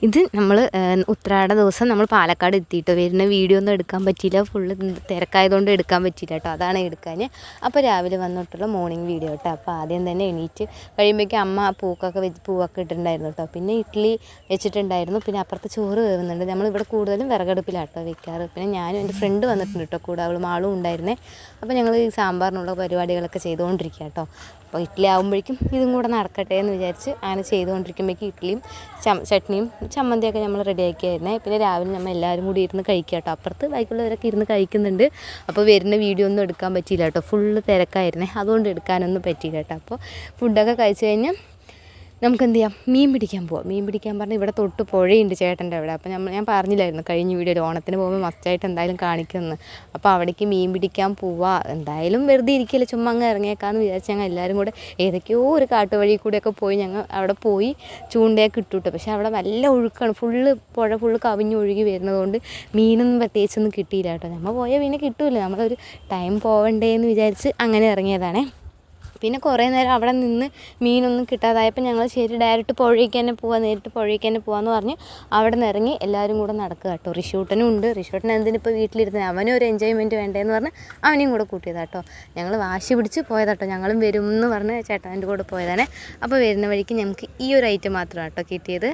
ഇത് നമ്മൾ ഉത്രാട ദിവസം നമ്മൾ പാലക്കാട് എത്തിയിട്ട് വരുന്ന വീഡിയോ ഒന്നും എടുക്കാൻ പറ്റിയില്ല, ഫുള്ള് തിരക്കായതുകൊണ്ട് എടുക്കാൻ പറ്റിയില്ല കേട്ടോ. അതാണ് എടുക്കാൻ. അപ്പോൾ രാവിലെ വന്നിട്ടുള്ള മോർണിംഗ് വീഡിയോ കേട്ടോ. അപ്പോൾ ആദ്യം തന്നെ എണീറ്റ് കഴിയുമ്പോഴേക്കും അമ്മ പൂവൊക്കെ ഇട്ടിട്ടുണ്ടായിരുന്നു കേട്ടോ. പിന്നെ ഇഡ്ഡലി വെച്ചിട്ടുണ്ടായിരുന്നു. പിന്നെ അപ്പുറത്ത് ചോറ് വേവുന്നുണ്ട്. നമ്മളിവിടെ കൂടുതലും വിറകടുപ്പിലാട്ടോ വെക്കാറ്. പിന്നെ ഞാനും എൻ്റെ ഫ്രണ്ട് വന്നിട്ടുണ്ട് കേട്ടോ കൂടെ, അവളും ആളും ഉണ്ടായിരുന്നേ. അപ്പോൾ ഞങ്ങൾ ഈ സാമ്പാറിനുള്ള പരിപാടികളൊക്കെ ചെയ്തുകൊണ്ടിരിക്കുക കേട്ടോ. അപ്പോൾ ഇഡ്ഡലി ആകുമ്പോഴേക്കും ഇതും കൂടെ നടക്കട്ടെ എന്ന് വിചാരിച്ച് അങ്ങനെ ചെയ്തുകൊണ്ടിരിക്കുമ്പോഴേക്കും ഇഡ്ഡലിയും ചട്നിയും ചമ്മന്തിയൊക്കെ നമ്മൾ റെഡിയാക്കിയായിരുന്നേ. പിന്നെ രാവിലെ നമ്മൾ എല്ലാവരും കൂടി ഇരുന്ന് കഴിക്കുക കേട്ടോ. അപ്പുറത്ത് ബാക്കിയുള്ളവരൊക്കെ ഇരുന്ന് കഴിക്കുന്നുണ്ട്. അപ്പോൾ വരുന്ന വീഡിയോ ഒന്നും എടുക്കാൻ പറ്റിയില്ല കേട്ടോ, ഫുള്ള് തിരക്കായിരുന്നേ, അതുകൊണ്ട് എടുക്കാനൊന്നും പറ്റിയില്ല കേട്ടോ. അപ്പോൾ ഫുഡൊക്കെ കഴിച്ച് കഴിഞ്ഞാൽ നമുക്ക് എന്ത് ചെയ്യാം, മീൻ പിടിക്കാൻ പോവാം. മീൻ പിടിക്കാൻ പറഞ്ഞാൽ ഇവിടെ തൊട്ട് പുഴയുണ്ട് ചേട്ടൻ്റെ അവിടെ. അപ്പോൾ ഞാൻ പറഞ്ഞില്ലായിരുന്നു കഴിഞ്ഞ വീഡിയോയിൽ ഓണത്തിന് പോകുമ്പോൾ മസ്റ്റായിട്ട് എന്തായാലും കാണിക്കുമെന്ന്. അപ്പോൾ അവിടേക്ക് മീൻ പിടിക്കാൻ പോവാം. എന്തായാലും വെറുതെ ഇരിക്കില്ല, ചുമ്മാ അങ്ങ് ഇറങ്ങിയേക്കാമെന്ന് വിചാരിച്ച് ഞങ്ങൾ എല്ലാവരും കൂടെ ഏതൊക്കെയോ ഒരു കാട്ടുവഴി കൂടെയൊക്കെ പോയി ഞങ്ങൾ അവിടെ പോയി ചൂണ്ടയൊക്കെ ഇട്ടു. പക്ഷേ അവിടെ നല്ല ഒഴുക്കാണ്, പുഴ ഫുള്ള് കവിഞ്ഞൊഴുകി വരുന്നതുകൊണ്ട് മീനൊന്നും പ്രത്യേകിച്ചൊന്നും കിട്ടിയില്ല കേട്ടോ. നമ്മൾ പോയാൽ പിന്നെ കിട്ടൂല, നമ്മളൊരു ടൈം പോവണ്ടേ എന്ന് വിചാരിച്ച് അങ്ങനെ ഇറങ്ങിയതാണേ. പിന്നെ കുറേ നേരം അവിടെ നിന്ന് മീനൊന്നും കിട്ടാതായപ്പോൾ ഞങ്ങൾ ശരി ഡയറക്റ്റ് പുഴയ്ക്ക് തന്നെ പോവാം, നേരിട്ട് പുഴയ്ക്ക് തന്നെ പോകാമെന്ന് പറഞ്ഞ് അവിടെ നിന്ന് ഇറങ്ങി എല്ലാവരും കൂടെ നടക്കുക കേട്ടോ. റിഷൂട്ടനും ഉണ്ട്. റിഷൂട്ടൻ എന്തിനിപ്പോൾ വീട്ടിലിരുന്ന് അവനും ഒരു എൻജോയ്മെൻറ്റ് വേണ്ടേന്ന് പറഞ്ഞ് അവനെയും കൂടെ കൂട്ടിയതാണ് കേട്ടോ. ഞങ്ങൾ വാശി പിടിച്ച് പോയതാട്ടോ. ഞങ്ങളും വരും എന്ന് പറഞ്ഞ് ചേട്ടൻ്റെ കൂടെ പോയതാണ്. അപ്പോൾ വരുന്ന വഴിക്ക് ഞങ്ങൾക്ക് ഈ ഒരു ഐറ്റം മാത്രമാണ് കേട്ടോ കിട്ടിയത്.